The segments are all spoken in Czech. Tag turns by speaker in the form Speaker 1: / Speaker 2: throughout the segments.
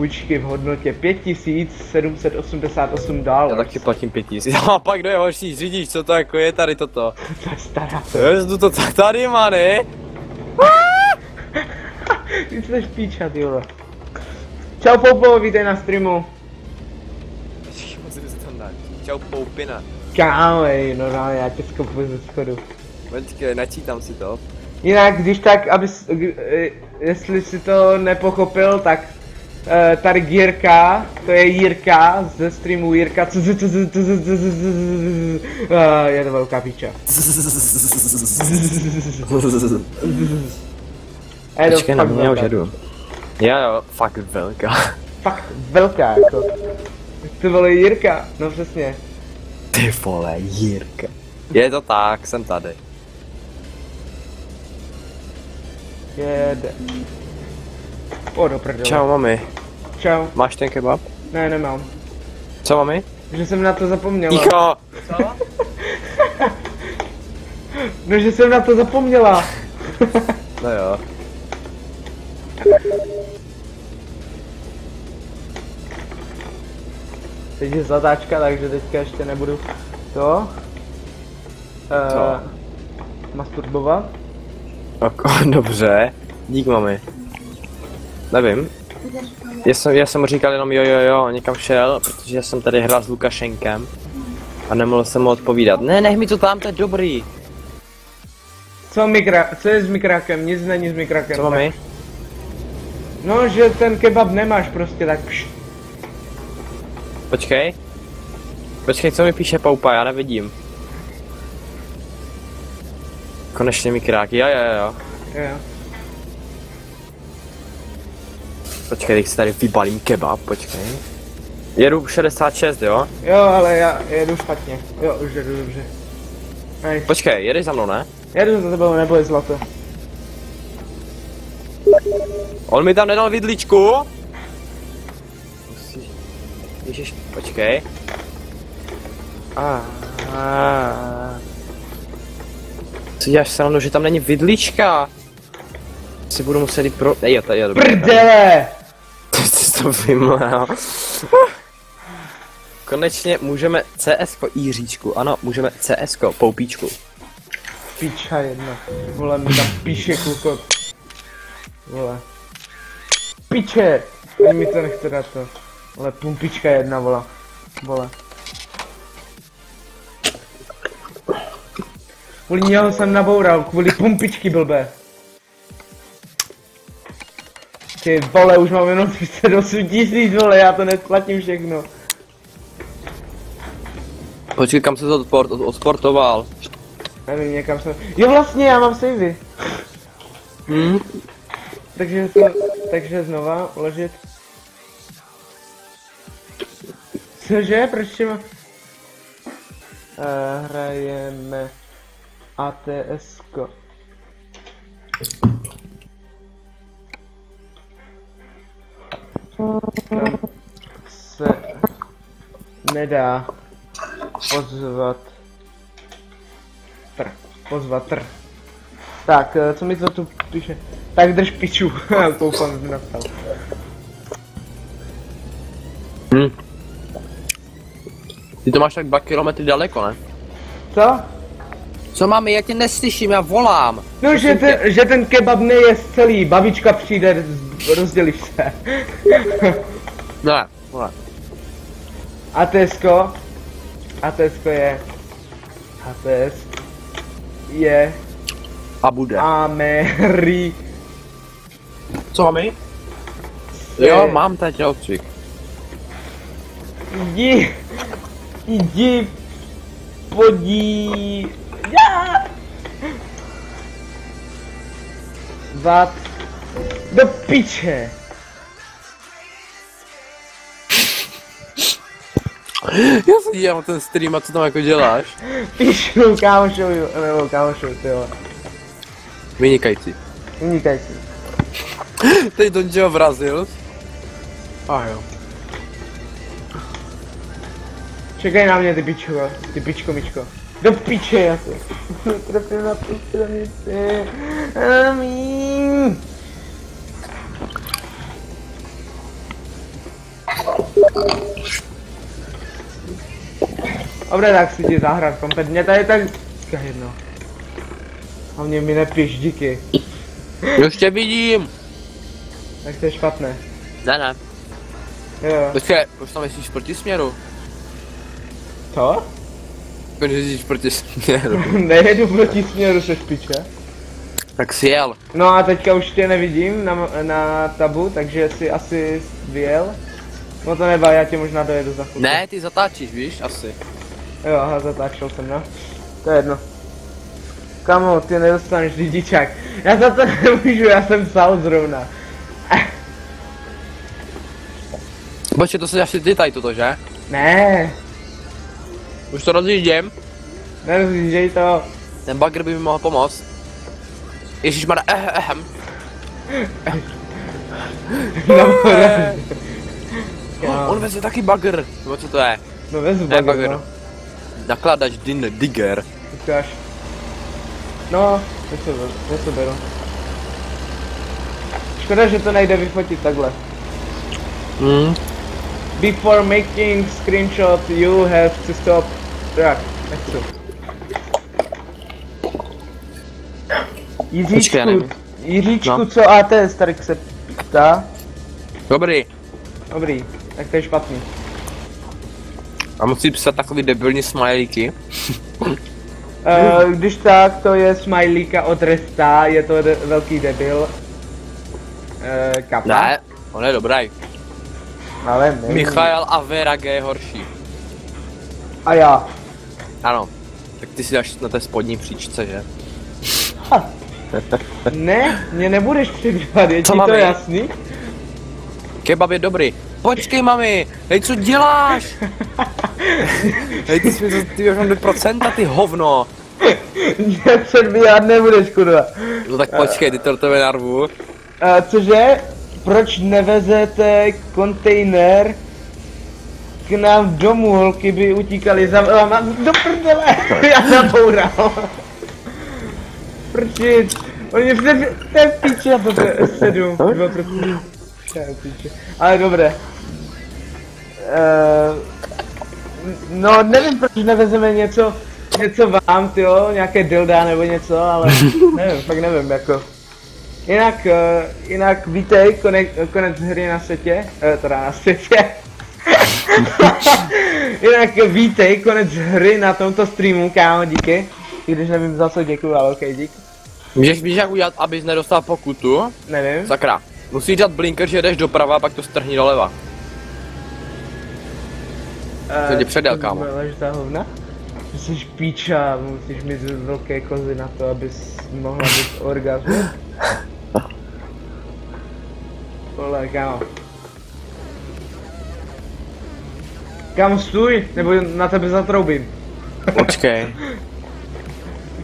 Speaker 1: půjčky v hodnotě $5788.
Speaker 2: Já taky platím 5000. A pak kdo je horší řidič, co to jako je tady toto?
Speaker 1: To je stará.
Speaker 2: Jezdu to tady má, ne?
Speaker 1: Ty jsi píčat, jo. Čau Poupo, vítej na streamu.
Speaker 2: Čau Poupina.
Speaker 1: Kámej, no já tě skopu ze schodu.
Speaker 2: Počkej, načítám si to.
Speaker 1: Jinak, když tak, jestli si to nepochopil, tak tady Jirka, to je Jirka ze streamu Jirka, je to velká píča.
Speaker 2: Počkej, na mě už jedu. Jo, fakt velká.
Speaker 1: Fakt velká, jako. To vole Jirka, no přesně.
Speaker 2: Ty vole, Jirka. Je to tak, jsem tady.
Speaker 1: Jede. O, do prdele.
Speaker 2: Čau, mami.
Speaker 1: Čau.
Speaker 2: Máš ten kebab?
Speaker 1: Ne, nemám.
Speaker 2: Co, mami?
Speaker 1: Že jsem na to zapomněla.
Speaker 2: Ticho! Co?
Speaker 1: No, že jsem na to zapomněla.
Speaker 2: No jo.
Speaker 1: Teď je zatáčka, takže teďka ještě nebudu to masturbovat.
Speaker 2: Dobře. Dík, mami. Nevím. Já jsem mu říkal jenom jo, někam šel, protože já jsem tady hrál s Lukašenkem. A nemohl jsem mu odpovídat. Ne, nech mi to tam, to je dobrý.
Speaker 1: Co je s mikrákem? Nic není s mikrákem.
Speaker 2: Co, mami?
Speaker 1: No, že ten kebab nemáš prostě tak pšt.
Speaker 2: Počkej. Počkej, co mi píše Poupa, já nevidím. Konečně mikrák, jo.
Speaker 1: Jo.
Speaker 2: Počkej, teď si tady vybalím kebab, počkej. Jedu 66, jo?
Speaker 1: Jo, ale já jedu špatně. Jo, už jedu dobře. Nice.
Speaker 2: Počkej, jedeš za mnou, ne?
Speaker 1: Jedu za tebou, neboj zlato.
Speaker 2: On mi tam nedal vidličku. Ježiš, počkej. Co děláš srandu, že tam není vidlička? Si budu muset jít pro... Jo, tady je dobrý.
Speaker 1: Prdele!
Speaker 2: Ty jsi to vymlel. Konečně můžeme CS-ko Jiříčku, ano, můžeme CS-ko, Poupíčku.
Speaker 1: Piča jedna. Vole, mi tam píše kluko. Vole. Piče! Ani mi to nechce dát to. Vole, pumpička jedna, vole. Vole. Kvůli něho jsem naboural, kvůli pumpičky blbé. Ty vole, už mám jenom 38 000, vole, já to nesplatím všechno.
Speaker 2: Počkej, kam se to odsportoval?
Speaker 1: Nevím, někam jsem... Jo, vlastně, já mám savey. Takže znova uložit. Cože? Proč má... hrajeme ATS-ko. Tam se nedá pozvat tr. Tak, co mi to tu píše? Tak drž piču, koupám, že napsal.
Speaker 2: Ty to máš tak 2 kilometry daleko, ne?
Speaker 1: Co?
Speaker 2: Co mami, já tě neslyším, já volám.
Speaker 1: No, že ten kebab neje celý, babička přijde, rozdělíš se.
Speaker 2: Ne.
Speaker 1: ATS-ko je
Speaker 2: A bude.
Speaker 1: Ameri...
Speaker 2: Co mami? Jo, mám teď odcvik. Jdi
Speaker 1: vat do piče.
Speaker 2: Já se dívám ten stream a co tam jako děláš?
Speaker 1: Píšu kámošovi, tyjo.
Speaker 2: Vynikající. Teď Don Gio vrazil. Jo.
Speaker 1: Čekaj na mě, ty pičko, mičko. Do piče, já se. Trefím na tu stranici. Dobré, tak si ti zahrát kompletně, tady tak jedno. Hlavně mi nepiš, díky.
Speaker 2: Už tě vidím.
Speaker 1: Tak to je špatné.
Speaker 2: Ne.
Speaker 1: Jo.
Speaker 2: Počkej, už tam jezdíš proti směru.
Speaker 1: Co?
Speaker 2: Když jezdíš proti směru.
Speaker 1: Nejedu proti směru, se špiče.
Speaker 2: Tak si jel.
Speaker 1: No a teďka už tě nevidím na tabu, takže si asi vyjel. No to nebá, já tě možná dojedu za chvilku.
Speaker 2: Ne, ty zatáčíš, víš, asi.
Speaker 1: Jo, aha, zatáčel jsem, no. To je jedno. Kamo, ty nedostaneš řidičák. Já za to nemůžu, já jsem psal zrovna.
Speaker 2: Počkej, to se asi ty tady toto, že?
Speaker 1: Ne,
Speaker 2: Už to rozjíždím.
Speaker 1: nerozjížděj to.
Speaker 2: Ten bagr by mi mohl pomoct. Ježišmarja,
Speaker 1: No, jo.
Speaker 2: On veze taky bagr. Nebo co to je?
Speaker 1: No vezu
Speaker 2: Ne,
Speaker 1: bagr,
Speaker 2: bagr.
Speaker 1: no.
Speaker 2: Nakladač digger.
Speaker 1: Ukáž. No, to beru. Škoda, že to nejde vyfotit takhle. Before making screenshot, you have to stop. Tak, nechci.
Speaker 2: Počkej, já nevím.
Speaker 1: Jiříčku,
Speaker 2: No.
Speaker 1: co AT Stark se ptá?
Speaker 2: Dobrý.
Speaker 1: Dobrý, tak to je špatný.
Speaker 2: A musí psat takový debilní smajlíky.
Speaker 1: Když tak, to je smajlíka od Resta, je to velký debil. Kapa.
Speaker 2: Ne, on je dobrý.
Speaker 1: Ale nevím.
Speaker 2: Michael a Vera G je horší.
Speaker 1: A já.
Speaker 2: Ano. Tak ty si dáš na té spodní příčce, že?
Speaker 1: Ne, mě nebudeš předbíhat, je
Speaker 2: Co
Speaker 1: ti to
Speaker 2: máme?
Speaker 1: jasný?
Speaker 2: Kebab je dobrý. Počkej, mami, hej, co děláš? Hej, ty jsi mi ty už mám 2%, ty hovno.
Speaker 1: Mě předbíhat nebudeš, kurva.
Speaker 2: No tak počkej, ty to tebe narvu.
Speaker 1: Cože? Proč nevezete kontejner k nám domů? Holky by utíkaly za váma. Do prdele! Já zaboural. Prčic. Oni v té píče, já to 7, 2%. Ale dobré. No nevím, proč nevezeme něco vám, tyjo, nějaké dilda nebo něco, ale nevím, fakt nevím, jako. Jinak vítej, konec hry na světě, teda na světě. Jinak vítej, konec hry na tomto streamu, kámo, díky. I když nevím za co děkuju, ale okej, dík.
Speaker 2: Víš jak udělat, abys nedostal pokutu?
Speaker 1: Nevím.
Speaker 2: Sakra. Musíš dát blinker, že jdeš doprava, pak to strhni doleva. To tě předjel, kámo.
Speaker 1: Lež za hovna? Ty jsi píča, musíš mít velké kozy na to, abys mohla být orgasmu. Vole, kámo. Kámo, stůj, nebo na tebe zatroubím.
Speaker 2: Počkej.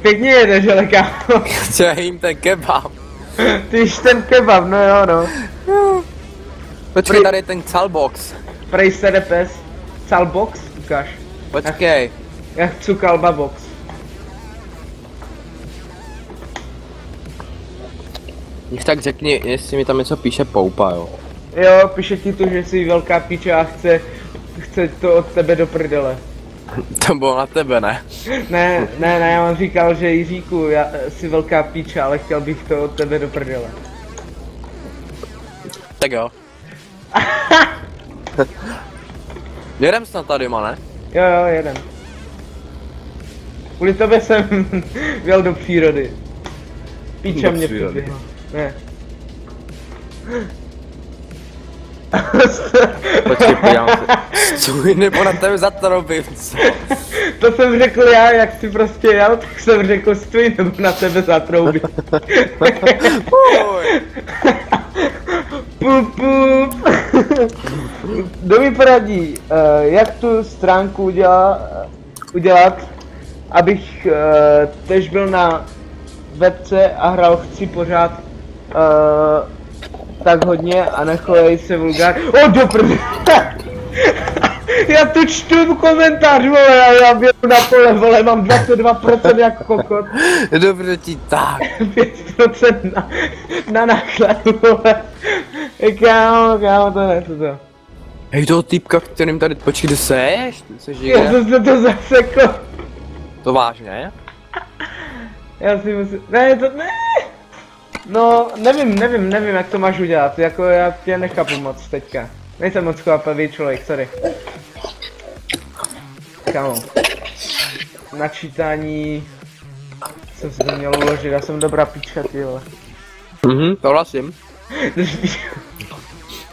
Speaker 1: Pěkně jedeš, ale kámo.
Speaker 2: Co jim ten kebab?
Speaker 1: Ty jsi ten kebab, no jo, no.
Speaker 2: Počkej, tady je ten calbox.
Speaker 1: Prej se pes. Calbox? Ukáž.
Speaker 2: Počkej.
Speaker 1: Já chci kalba box.
Speaker 2: Když tak řekni, jestli mi tam něco píše poupa, jo.
Speaker 1: Jo, píše ti tu, že jsi velká píče a chce to od tebe do prdele.
Speaker 2: To bylo na tebe, ne?
Speaker 1: Ne, já vám říkal, že Jiříku, já jsi velká píča, ale chtěl bych to od tebe do prdele.
Speaker 2: Tak jo. Jedem snad tady, ne?
Speaker 1: Jo, jeden. Kvůli tobě jsem jel do přírody. Píča
Speaker 2: Do
Speaker 1: mě
Speaker 2: přírody.
Speaker 1: předběhla. Ne.
Speaker 2: Počkej, podívám se. Stůj, nebo na tebe zatrobím, co?
Speaker 1: To jsem řekl já, jak jsi prostě jel, tak jsem řekl stůj nebo na tebe zatroubím.
Speaker 2: Fuj.
Speaker 1: Pup, pup. Kdo mi poradí, jak tu stránku udělat, abych tež byl na webce a hrál chci pořád tak hodně a nechovej se vulgár. O, do prdele! Já tu čtu komentář, vole, já běhu na pole, vole, mám 22% jak kokot.
Speaker 2: Dobře ti tak.
Speaker 1: 5% na nákladu, vole. Kámo, to ne, to.
Speaker 2: Hej, toho týpka, kterým tady, počkej, kde seš? Jseš
Speaker 1: Já
Speaker 2: někde?
Speaker 1: jsem se to zasekl.
Speaker 2: To vážně?
Speaker 1: Já si musím, ne, to ne. No, nevím, jak to máš udělat, jako já tě nechápu moc teďka. Nejsem moc chápavý člověk, sorry. Kámo. Načítání... Jsem si to měl uložit, já jsem dobrá píčka, ty vole.
Speaker 2: Souhlasím.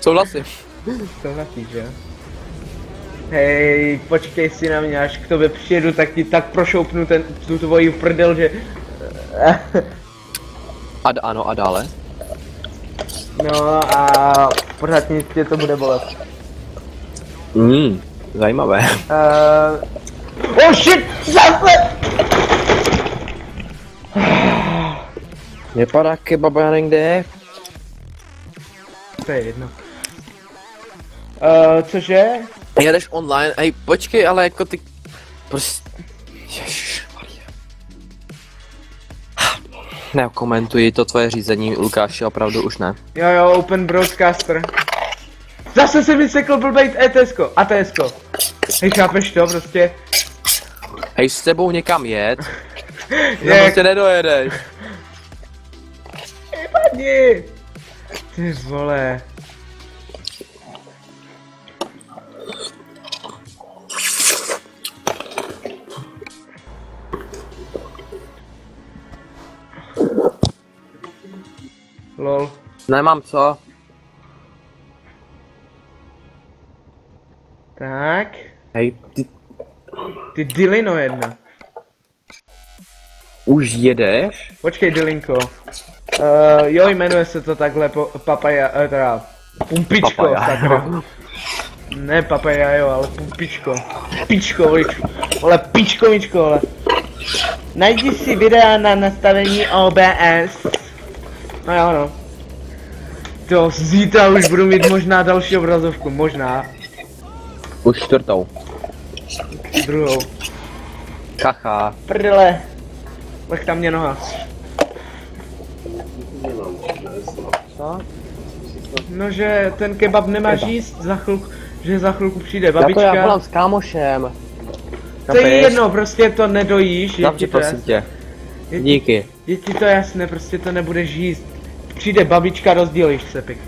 Speaker 2: Souhlasím.
Speaker 1: Souhlasíš, že? Hej, počkej si na mě, až k tobě přijedu, tak ti tak prošoupnu tu tvoji prdel, že...
Speaker 2: Ano, a dále?
Speaker 1: No a pořád nic tě to bude bolet.
Speaker 2: Zajímavé.
Speaker 1: Oh shit, zase!
Speaker 2: Vypadá kebaba, já nevím, kde je.
Speaker 1: To je jedno. Cože?
Speaker 2: Jedeš online, hej, počkej, ale jako ty... Prostě... Ježišmarja. Nekomentuji to tvoje řízení, Lukáši, opravdu už ne.
Speaker 1: Jo, Open Broadcaster. Zase se mi sekl blbejt ETSko, ATSko. Hej, chápeš to prostě?
Speaker 2: Hej, s tebou někam jet,
Speaker 1: Jak?
Speaker 2: prostě nedojedeš.
Speaker 1: Padni! Ty vole. Lol.
Speaker 2: Nemám co.
Speaker 1: Tak.
Speaker 2: Hej, ty
Speaker 1: Ty Dilino jedna.
Speaker 2: už jedeš?
Speaker 1: Počkej, Dilinko. Jo, jmenuje se to takhle papaja, teda pumpičko,
Speaker 2: Papaja,
Speaker 1: sakra. Ne papaja, jo, ale pumpičko. Pičko, vole, pičkovičko, vole. Najdi si videa na nastavení OBS. No jo, no. To zítra už budu mít možná další obrazovku, možná.
Speaker 2: Už čtvrtou.
Speaker 1: Druhou.
Speaker 2: Chacha.
Speaker 1: Prdele. Lech tam mě noha.
Speaker 2: Co?
Speaker 1: No, že ten kebab nemáš jíst že za chvilku přijde
Speaker 2: Já
Speaker 1: babička.
Speaker 2: volám s kámošem.
Speaker 1: To je jedno, prostě to nedojíš, je ti
Speaker 2: Zavři,
Speaker 1: to
Speaker 2: prosím
Speaker 1: jasné.
Speaker 2: tě. Díky.
Speaker 1: Je ti to jasné, prostě to nebudeš jíst. Přijde babička, rozdělíš se pěkně.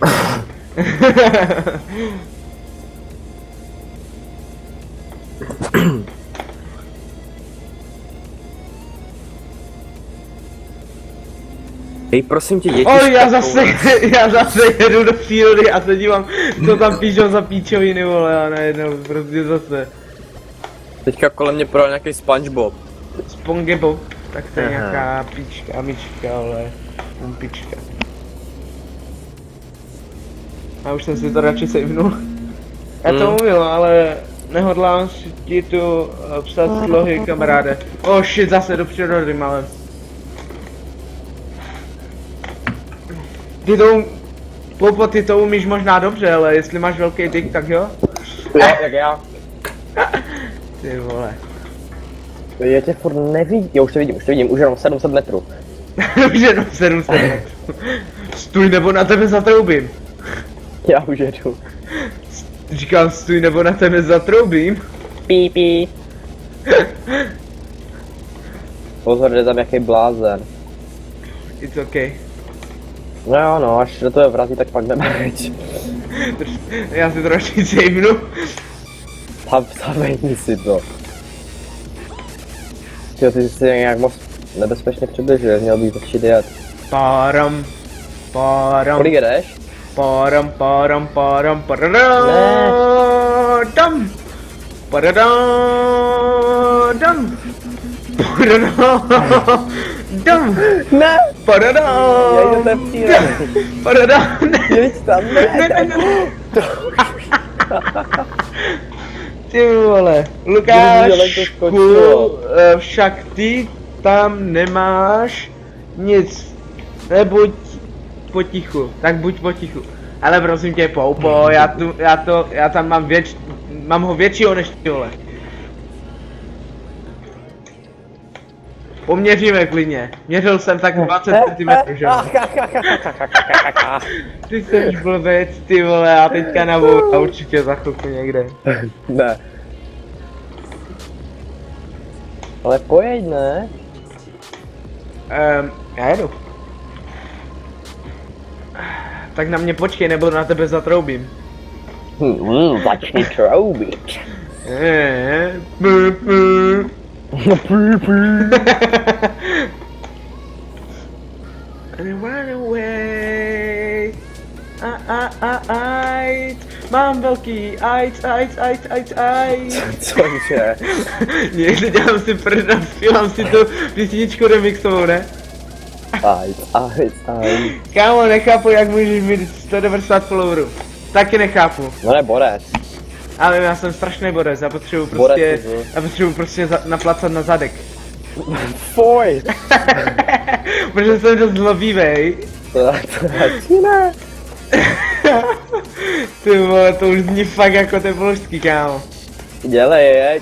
Speaker 2: Hej, prosím tě, jeď.
Speaker 1: Oj, já zase jedu do přírody a se dívám, co tam píšou za píčoviny, vole, a najednou prostě zase.
Speaker 2: Teďka kolem mě projel nějaký SpongeBob.
Speaker 1: SpongeBob, tak to je
Speaker 2: Aha.
Speaker 1: nějaká píčka, myčka, ale pumpička. A už jsem si to radši savenul. Já to umím, ale nehodlám si ti tu psat slohy, kamaráde. Oh shit, zase do přírody, malé. Popo, ty to umíš možná dobře, ale jestli máš velký dick, tak jo?
Speaker 2: Jo, jak já.
Speaker 1: Ty vole.
Speaker 2: Já tě furt nevidím, jo, už to vidím, už jenom 700 metrů.
Speaker 1: Už jenom 700 metrů. Stůj nebo na tebe zatroubím.
Speaker 2: Já už jedu.
Speaker 1: Říkám stůj nebo na tebe zatroubím.
Speaker 2: Pí. Pozor, jde tam jaký blázen.
Speaker 1: It's okay.
Speaker 2: No jo, no, až do toho vrátí, tak pak jdeme.
Speaker 1: Já si to radši savenu.
Speaker 2: Zavejni si to. Tyjo, ty jsi nějak moc nebezpečně přibližuješ, měl bych začít jet.
Speaker 1: Páram.
Speaker 2: Kolik jedeš?
Speaker 1: Páram.
Speaker 2: Ne.
Speaker 1: Dam. Dam. Dam.
Speaker 2: Ne!
Speaker 1: Paradám.
Speaker 2: Já jdu ten přírody.
Speaker 1: Paradám.
Speaker 2: Jeď tam, ne!
Speaker 1: Ty vole,
Speaker 2: Kdyby to
Speaker 1: Lukášku,
Speaker 2: skočilo.
Speaker 1: však ty tam nemáš nic. Nebuď potichu, tak buď potichu. Ale prosím tě, Poupo, já tam mám ho většího než ty vole. Poměříme klidně. Měřil jsem tak 20 cm, že? Ty jsi blbec, ty vole, a teďka naboural určitě za chvilku někde.
Speaker 2: Ne. Ale pojeď, ne?
Speaker 1: Já jedu. Tak na mě počkej, nebo na tebe zatroubím.
Speaker 2: Začni troubit.
Speaker 1: And run away. Mám velký ajc.
Speaker 2: Cože?
Speaker 1: Někde dělám si prdel, zpívám si tu písničku remixovou, ne?
Speaker 2: Ajc.
Speaker 1: Kámo, nechápu, jak můžeš mít 190 followerů. Taky nechápu.
Speaker 2: No ne, borec.
Speaker 1: Ale já jsem strašný borec, já potřebuji prostě naplacat na zadek.
Speaker 2: Fuj!
Speaker 1: Protože jsem dost zlobivej.
Speaker 2: To ne.
Speaker 1: Ty vole, to už zní fakt jako ten polský, kámo.
Speaker 2: Dělej, je.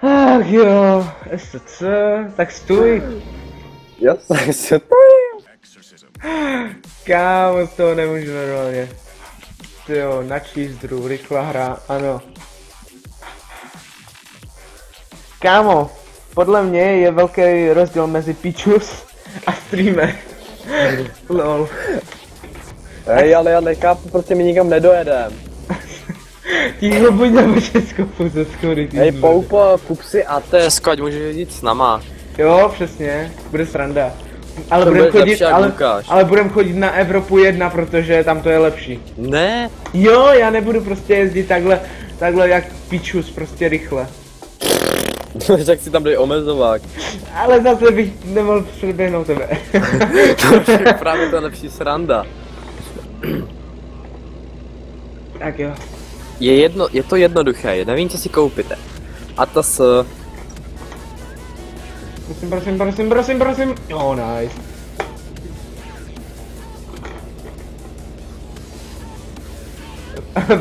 Speaker 1: Ach jo, SC, tak stůj.
Speaker 2: Jasně,
Speaker 1: Kámo, z toho nemůžu normálně. Tyjo, načíst druh, rychlá hra, ano. Kámo, podle mě je velký rozdíl mezi Pičus a streamer. Lol.
Speaker 2: Hej, ale já nechápu, prostě my nikam nedojedem.
Speaker 1: Ticho, buď na Českou ze schody.
Speaker 2: Hej, Poupo, Pupsi a Tesko, ať můžeš jít s nama.
Speaker 1: Jo, přesně, bude sranda. Ale
Speaker 2: To
Speaker 1: budem
Speaker 2: bude
Speaker 1: chodit,
Speaker 2: lepší jak Lukáš.
Speaker 1: ale budem chodit na Evropu 1, protože tam to je lepší.
Speaker 2: Ne?
Speaker 1: Jo, já nebudu prostě jezdit takhle jak Pičus, prostě rychle.
Speaker 2: Tak si tam dej omezovák.
Speaker 1: Ale zase bych nemohl předběhnout tebe.
Speaker 2: To je právě ta lepší sranda.
Speaker 1: Tak jo.
Speaker 2: Je to jednoduché, nevím, co si koupíte. A to s...
Speaker 1: Prosím. Oh, nice.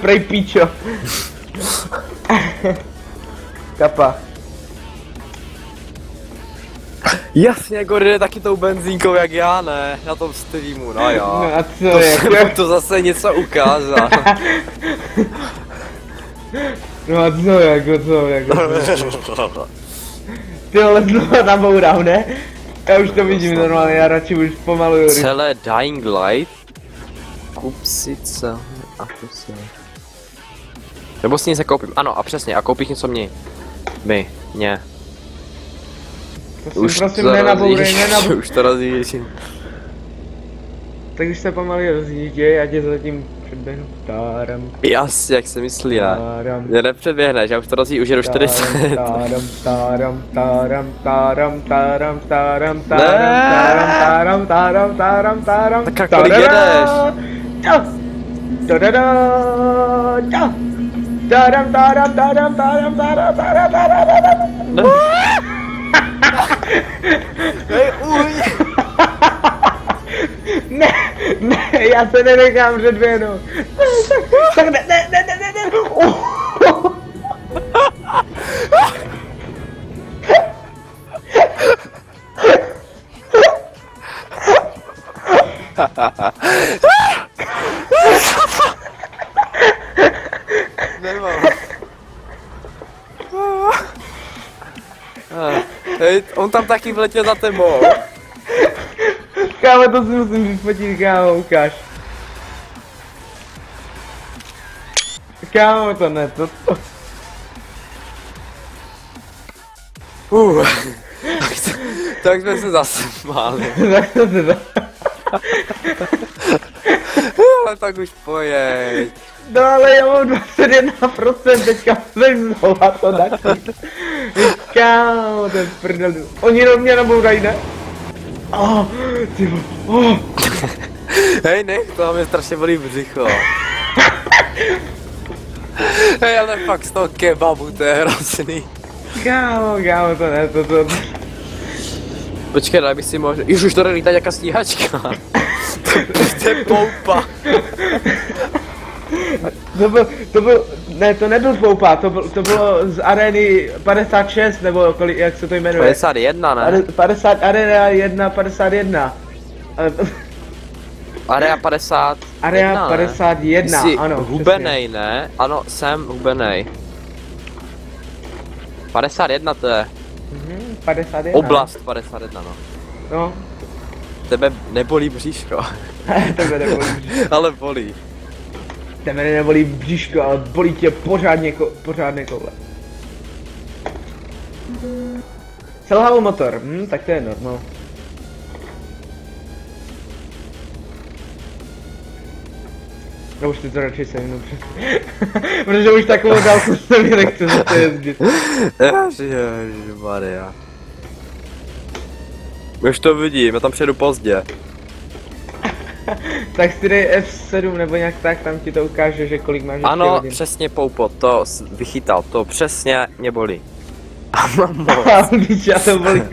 Speaker 1: Prej píčo. Kapa.
Speaker 2: Jasně, Gordon je taky tou benzínkou jak já, ne? Na tom streamu, no jo.
Speaker 1: No a co je?
Speaker 2: To zase něco ukázal.
Speaker 1: No a co jako. Ty vole, znova nabourám, ne? Já už to vidím normálně, já radši už pomaluju.
Speaker 2: Celé Dying Light? Kup si co? A to si... Nebo si něco koupím, ano a přesně, a koupíš něco mě. Mě.
Speaker 1: Prosím, nenabourej.
Speaker 2: Už to rozjíždím.
Speaker 1: Tak už se pomalu rozjížděj, já tě zatím předběhnu. Táram.
Speaker 2: Jasně, jak se myslí, ne?
Speaker 1: Táram.
Speaker 2: Mě nepředběhneš, já už to rozjíždím, už jedu 40.
Speaker 1: Táram.
Speaker 2: Tak kolik jedeš? Hej, uj!
Speaker 1: Ne, já se nenechám předběhnout. Tak ne.
Speaker 2: Nemám. Hej, on tam taky vletěl za tebou.
Speaker 1: Kámo, to si musím vyfotit, kámo, ukáž. Kámo, to ne, to.
Speaker 2: Tak jsme se zase smáli.
Speaker 1: Tak to se dá.
Speaker 2: Ale tak už pojeď.
Speaker 1: No ale já mám 21%, teďka jsem znova to taky. Kámo, to je prdel. Oni do mě nabourají, ne? Ty vole,
Speaker 2: Hej, nech, to mě strašně bolí břicho. Hej, ale fakt z toho kebabu, to je hrozný.
Speaker 1: Kámo, to ne, to.
Speaker 2: Počkej, daj bych si mohl... Už to lítá nějaká stíhačka. To je poupa.
Speaker 1: To nebyl poupa, to bylo z arény 56, nebo kolik, jak se to jmenuje?
Speaker 2: 51, ne?
Speaker 1: 50, arena 1, 51.
Speaker 2: Area 50.
Speaker 1: Area 51,
Speaker 2: Jsi
Speaker 1: ano.
Speaker 2: hubenej, ne? Ano, jsem hubenej. 51 to je.
Speaker 1: 51.
Speaker 2: Oblast 51, no.
Speaker 1: No.
Speaker 2: Tebe nebolí bříško.
Speaker 1: Tebe nebolí bříško.
Speaker 2: Ale bolí.
Speaker 1: Tebe nebolí bříško, ale bolí tě pořádně koule. Selhal motor, tak to je normál. No už ty to radši se mnou přesně. Protože už takovou dálku se mi nechce zase jezdit.
Speaker 2: Ježišmarja. Už to vidím, já tam přijedu pozdě.
Speaker 1: Tak si dej F7 nebo nějak tak, tam ti to ukáže, že kolik máš.
Speaker 2: Ano, přesně Poupo, to vychytal, to přesně mě bolí. A mám moc.
Speaker 1: Víš, já to bolí.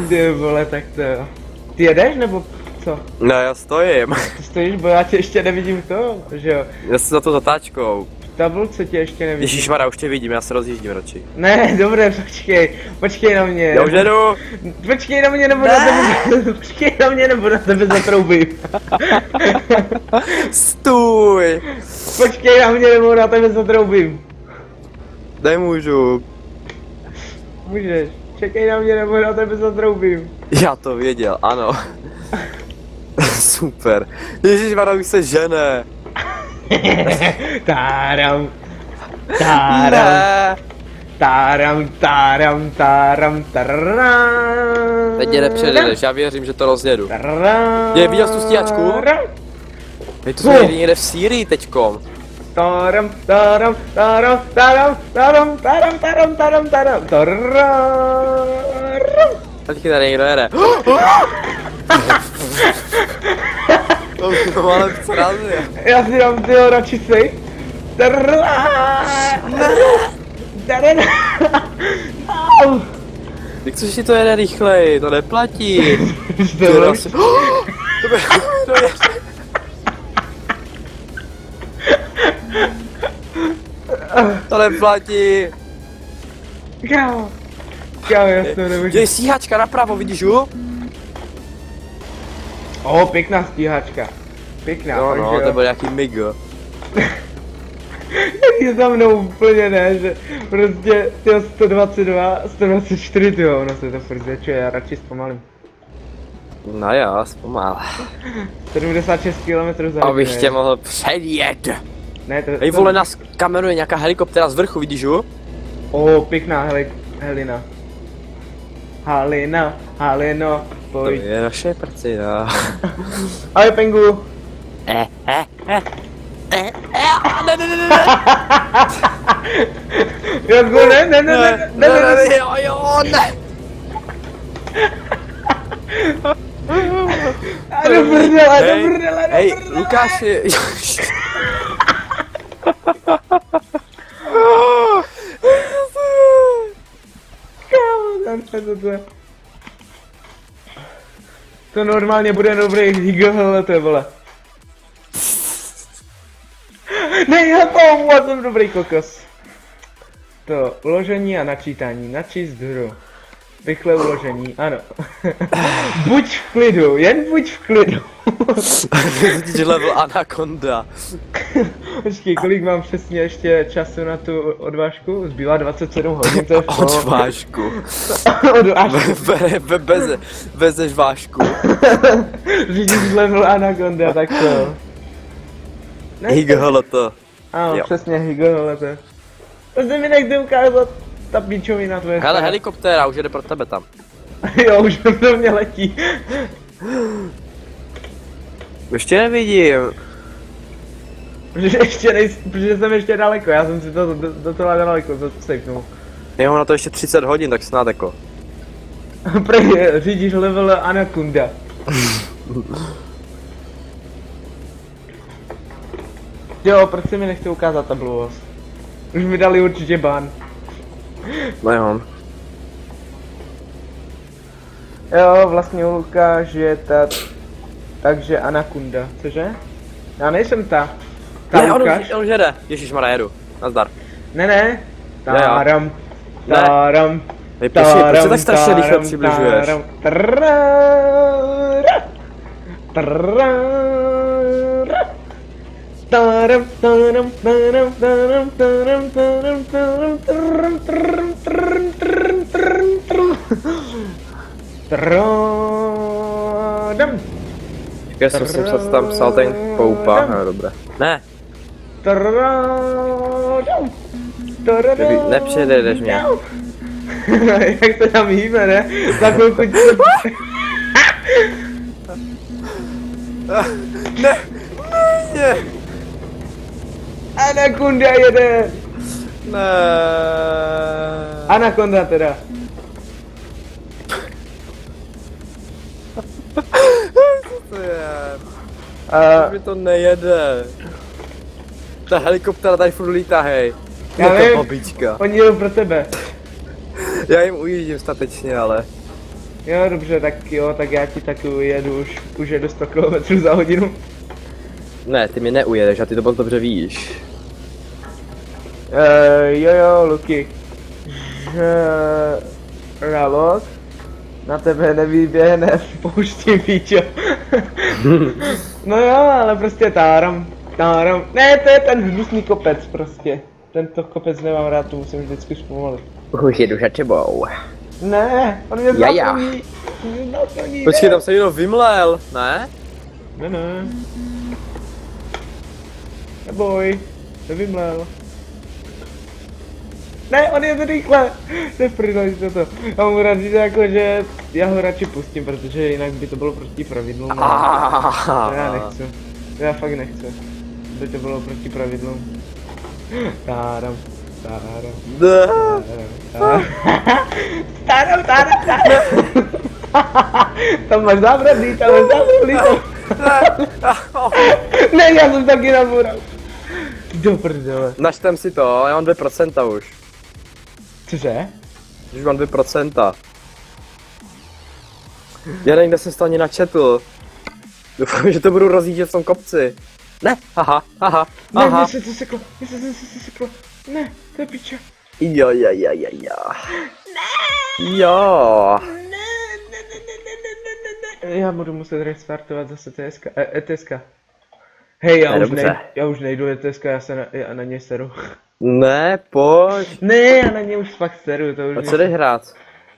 Speaker 1: Ty vole, tak to jo. Ty jedeš nebo co?
Speaker 2: No já stojím.
Speaker 1: Ty stojíš, bo já tě ještě nevidím to, že jo?
Speaker 2: Já jsem za to zatáčkou.
Speaker 1: V tabulce tě ještě nevidím.
Speaker 2: Ježišmarja, už tě vidím, já se rozjíždím radši.
Speaker 1: Ne, dobré, počkej na mě.
Speaker 2: Já už jedu.
Speaker 1: Počkej na mě, nebo na tebe, počkej na mě, nebo na tebe zatroubím.
Speaker 2: Stůj.
Speaker 1: Počkej na mě, nebo na tebe zatroubím.
Speaker 2: Nemůžu.
Speaker 1: Můžeš. Čekej na mě, nebo na tebe zatroubím.
Speaker 2: Já to věděl, ano. Super. Ježišmarja, už se žene.
Speaker 1: Táram.
Speaker 2: Ne.
Speaker 1: Táram.
Speaker 2: Teď jde předjedeš, já věřím, že to rozjedu. Je, viděl jsi tu stíhačku? Hej, to jsme někde v Sýrii teďkom.
Speaker 1: Táram.
Speaker 2: A teďka tady někdo jede. To mám srazně.
Speaker 1: Já si dám tyho radši sej.
Speaker 2: Jak což ti to jede rychleji, to neplatí. To neplatí.
Speaker 1: Kámo, já to nemůžu.
Speaker 2: Je stíhačka napravo, vidíš ju?
Speaker 1: Pěkná stíhačka. Pěkná,
Speaker 2: No, to byl nějaký migo.
Speaker 1: Je za mnou úplně ne, že prostě tyho 122, 124 tyho, ono se to furt zvětšuje, já radši zpomalím.
Speaker 2: No jo, zpomal.
Speaker 1: 76 km za hodinu.
Speaker 2: Abych tě mohl předjet.
Speaker 1: Ne, to...
Speaker 2: Hej vole, nás kameruje nějaká helikoptéra z vrchu, vidíš ju?
Speaker 1: Pěkná Helina. Halino,
Speaker 2: To
Speaker 1: pojď.
Speaker 2: je naše prcina.
Speaker 1: Ahoj Pengu.
Speaker 2: Ne.
Speaker 1: Jozgu, ne.
Speaker 2: Jo, ne.
Speaker 1: A do prdele.
Speaker 2: Hej, Lukáši. To normálně bude dobrý higgle, to je vole. Ne, já to jsem dobrý kokos. To uložení a načítání, načíst hru. Rychle uložení, ano. Buď v klidu, jen buď v klidu. Vidíš level Anaconda.
Speaker 1: Počkej, kolik mám přesně ještě času na tu odvážku? Zbývá 27 hodin, to je všechno.
Speaker 2: Odvážku.
Speaker 1: Odvážku.
Speaker 2: Vezeš vážku.
Speaker 1: Řídíš level Anaconda, tak to.
Speaker 2: Higgle to.
Speaker 1: Ano,
Speaker 2: Jo.
Speaker 1: přesně, higgle to. To se mi nechce ukázat ta píčovina tvoje.
Speaker 2: Hele, helikoptéra, už jede pro tebe tam.
Speaker 1: Jo, už do mě letí.
Speaker 2: Ještě nevidím.
Speaker 1: Protože jsem ještě daleko, já jsem si to docela daleko sejpnul.
Speaker 2: Jo, na to ještě 30 hodin, tak snad jako.
Speaker 1: Řídíš level Anaconda. Jo, proč si mi nechce ukázat tabluost? Už mi dali určitě ban.
Speaker 2: No jo.
Speaker 1: Jo, vlastně u Lukáš je ta... Takže Anakunda, cože? Já nejsem ta. Ta
Speaker 2: Ne,
Speaker 1: Lukáš?
Speaker 2: on už jede. Ježišmarja, jedu. Nazdar.
Speaker 1: Ne.
Speaker 2: Jo, jo.
Speaker 1: Táram.
Speaker 2: Ne.
Speaker 1: Táram.
Speaker 2: Hej, píši, proč se tak strašně rychle přibližuješ? Já jsem si myslel, tam psal ten poupa, no dobré. Ne, nepřijedeš mě.
Speaker 1: Jak to tam hýbe, ne? Za chvilku ti
Speaker 2: Ne, ne,
Speaker 1: Anakonda jede!
Speaker 2: ne.
Speaker 1: Anakonda teda.
Speaker 2: Co to je?
Speaker 1: Uh,
Speaker 2: Mi to nejede. Ta helikoptera tady furt lítá, hej.
Speaker 1: Já
Speaker 2: Jaká
Speaker 1: vím.
Speaker 2: babička.
Speaker 1: Oni jedou pro tebe.
Speaker 2: Já jim ujíždím statečně, ale...
Speaker 1: Jo, dobře, tak jo, tak já ti taky ujedu, už jedu 100 km za hodinu.
Speaker 2: Ne, ty mi neujedeš a ty to moc dobře víš.
Speaker 1: Jo, Luky. Žralok na tebe nevyběhne v poušti, píčo. No jo, ale prostě táram. Ne, to je ten hnusný kopec prostě. Tento kopec nemám rád, to musím vždycky zpomalit.
Speaker 2: Už jedu za tebou.
Speaker 1: Ne, on mě
Speaker 2: Jaja.
Speaker 1: zaplní.
Speaker 2: Počkej, tam se někdo vymlel, ne?
Speaker 1: Ne. Neboj, nevymlel. Ne, on je to rychle. Neprdali se to. Já mu rád říct jako, že já ho radši pustím, protože jinak by to bylo proti pravidlům. To já nechci. To já fakt nechci. By to bylo proti pravidlům. Táram. Tam máš zábradlí, Ne, já jsem taky naboural. Do prdele.
Speaker 2: Naštem si to, já mám 2% už.
Speaker 1: Cože?
Speaker 2: Už mám 2%. Já nevím, kde jsem to ani načetl. Doufám, že to budu rozjíždět v tom kopci. Ne, aha.
Speaker 1: Ne, mně se to seklo. Ne, to je piče.
Speaker 2: Jo. Jo.
Speaker 1: Já budu muset restartovat zase TSK, ETSK. Hej, já už nejdu ETSK, já na ně seru.
Speaker 2: Ne, pojď.
Speaker 1: Ne, já na ně už fakt seru, to už
Speaker 2: A co jdeš hrát?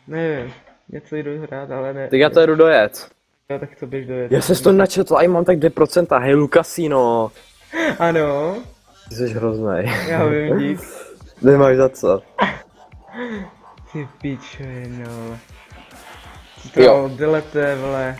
Speaker 1: Nevím, něco jdu hrát, ale ne.
Speaker 2: Tak já to jdu dojet.
Speaker 1: Jo, tak to běž dojet.
Speaker 2: Já jsem to načetl a mám tak 2%, hej Lukasino.
Speaker 1: Ano,
Speaker 2: Ty jsi hroznej.
Speaker 1: já vím, dík.
Speaker 2: Nemáš za co.
Speaker 1: Ty pičo, no.
Speaker 2: Jo.
Speaker 1: To delete, vole.